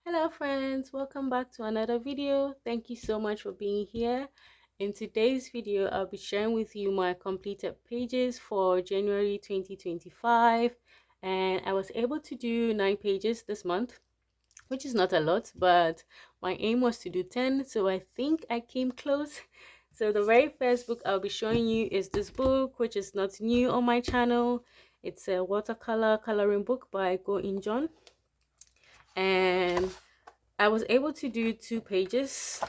Hello friends, welcome back to another video. Thank you so much for being here. In today's video, I'll be sharing with you my completed pages for January 2025, and I was able to do 9 pages this month, which is not a lot, but my aim was to do 10, so I think I came close. So the very first book I'll be showing you is this book, which is not new on my channel. It's a watercolor coloring book by Go In John, and I was able to do 2 pages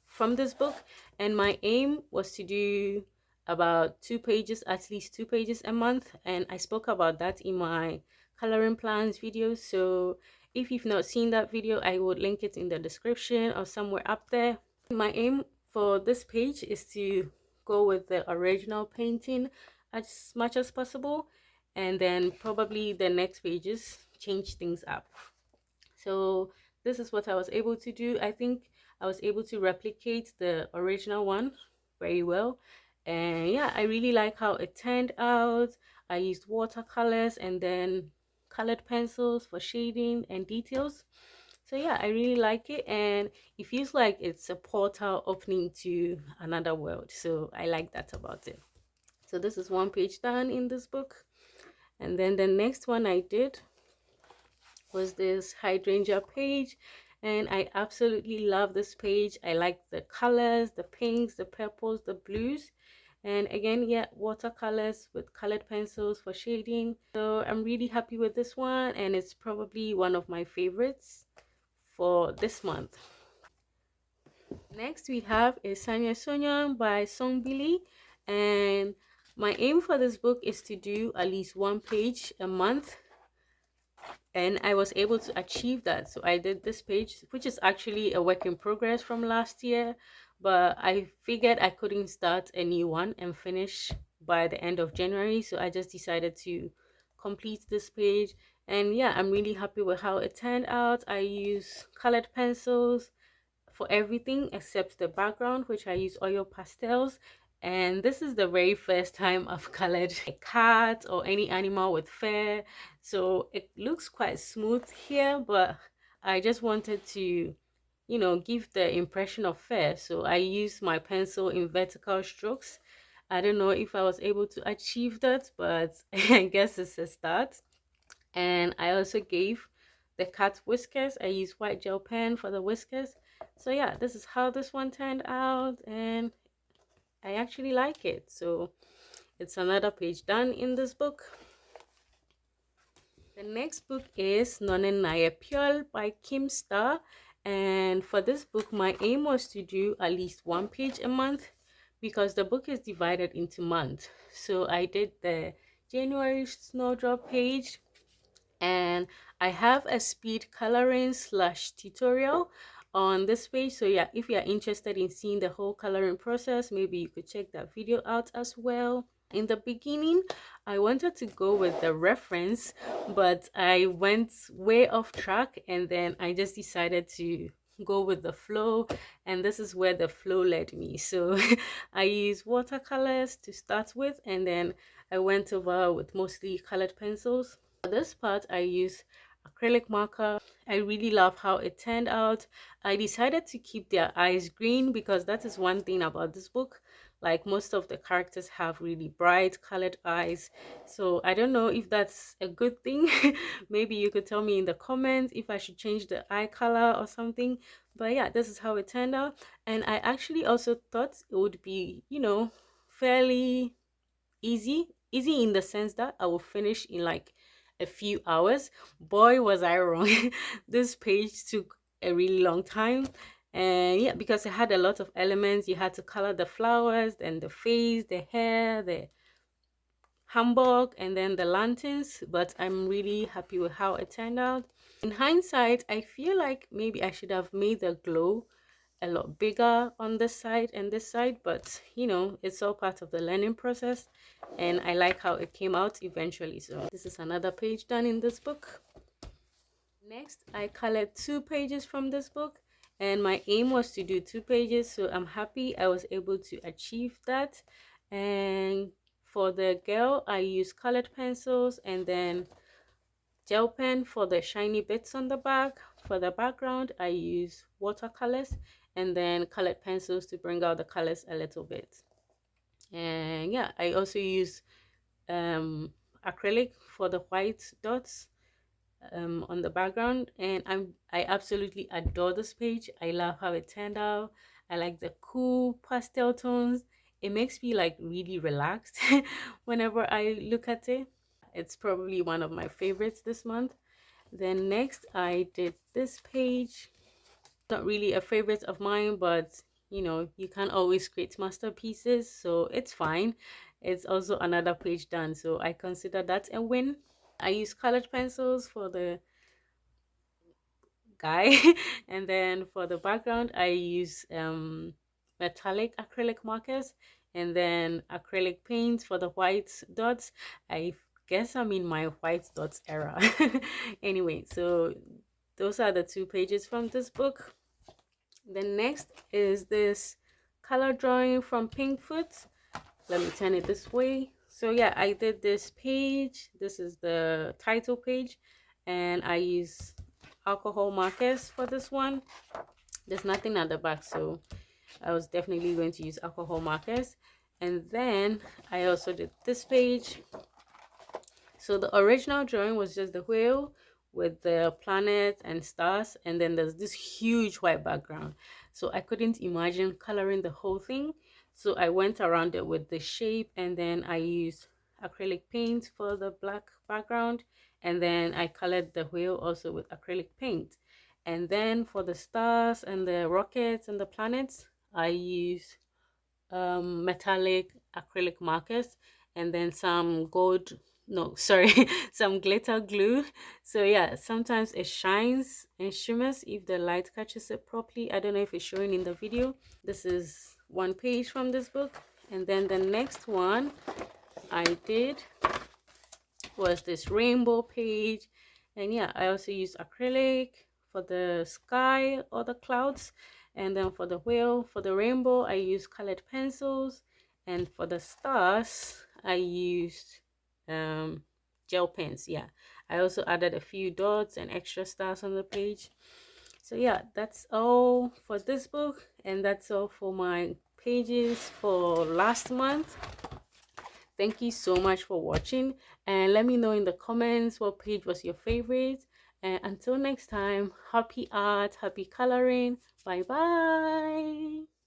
from this book, and my aim was to do about 2 pages, at least 2 pages a month, and I spoke about that in my coloring plans video. So if you've not seen that video, I would link it in the description or somewhere up there. My aim for this page is to go with the original painting as much as possible, and then probably the next pages change things up. So this is what I was able to do. I think I was able to replicate the original one very well, and yeah, I really like how it turned out. I used watercolors and then colored pencils for shading and details. So yeah, I really like it, and it feels like it's a portal opening to another world. So I like that about it. So this is one page done in this book, and then the next one I did was this hydrangea page, and I absolutely love this page. I like the colors, the pinks, the purples, the blues, and again, yeah, watercolors with colored pencils for shading. So I'm really happy with this one, and it's probably one of my favorites for this month. Next we have is Sanya Sonya by Song Billy, and my aim for this book is to do at least 1 page a month, and I was able to achieve that. So I did this page, which is actually a work in progress from last year, but I figured I couldn't start a new one and finish by the end of January, so I just decided to complete this page. And yeah, I'm really happy with how it turned out. I use colored pencils for everything except the background, which I use oil pastels. And this is the very first time I've colored a cat or any animal with fur, so it looks quite smooth here, but I just wanted to, give the impression of fur, so I used my pencil in vertical strokes. I don't know if I was able to achieve that, but I guess it's a start. And I also gave the cat whiskers. I used white gel pen for the whiskers. So yeah, this is how this one turned out, and I actually like it. So it's another page done in this book. The next book is Nonen Nayepyol by Kim Star, and for this book my aim was to do at least 1 page a month because the book is divided into months. So I did the January snowdrop page, and I have a speed coloring slash tutorial on this page. So yeah, if you're interested in seeing the whole coloring process, maybe you could check that video out as well. In the beginning, I wanted to go with the reference, but I went way off track, and then I just decided to go with the flow, and this is where the flow led me. So I used watercolors to start with, and then I went over with mostly colored pencils. For this part, I use acrylic marker. I really love how it turned out. I decided to keep their eyes green because that is one thing about this book. Like, most of the characters have really bright colored eyes. So I don't know if that's a good thing. Maybe you could tell me in the comments if I should change the eye color or something. But yeah, this is how it turned out. And I actually also thought it would be, fairly easy in the sense that I will finish in like a few hours. Boy, was I wrong. This page took a really long time, and yeah, because it had a lot of elements. You had to color the flowers and the face, the hair, the hamburg, and then the lanterns, but I'm really happy with how it turned out. In hindsight, I feel like maybe I should have made the glow a lot bigger on this side and this side, but it's all part of the learning process, and I like how it came out eventually. So this is another page done in this book. Next, I colored 2 pages from this book, and my aim was to do 2 pages, so I'm happy I was able to achieve that. And for the girl, I used colored pencils and then gel pen for the shiny bits on the back. For the background, I use watercolors and then colored pencils to bring out the colors a little bit. And yeah, I also use acrylic for the white dots on the background. And I absolutely adore this page. I love how it turned out. I like the cool pastel tones. It makes me like really relaxed whenever I look at it. It's probably one of my favorites this month. Then next I did this page. Not really a favorite of mine, but you know, you can't always create masterpieces, so it's fine. It's also another page done, so I consider that a win. I use colored pencils for the guy and then for the background I use metallic acrylic markers and then acrylic paint for the white dots. I guess I'm in my white dots era. Anyway, so those are the two pages from this book. The next is this color drawing from Pinkfoot. Let me turn it this way. So yeah, I did this page. This is the title page, and I use alcohol markers for this one. There's nothing at the back, so I was definitely going to use alcohol markers. And then I also did this page. So the original drawing was just the whale with the planets and stars, and then there's this huge white background. So I couldn't imagine coloring the whole thing. So I went around it with the shape, and then I used acrylic paint for the black background, and then I colored the whale also with acrylic paint. And then for the stars and the rockets and the planets, I used metallic acrylic markers and then some gold, no sorry, some glitter glue. So yeah, sometimes it shines and shimmers if the light catches it properly. I don't know if it's showing in the video. This is one page from this book, and then the next one I did was this rainbow page. And yeah, I also use acrylic for the sky or the clouds, and then for the whale, for the rainbow, I use colored pencils, and for the stars I used gel pens. Yeah, I also added a few dots and extra stars on the page. So yeah, that's all for this book, and that's all for my pages for last month. Thank you so much for watching, and let me know in the comments what page was your favorite. And until next time, happy art, happy coloring. Bye bye.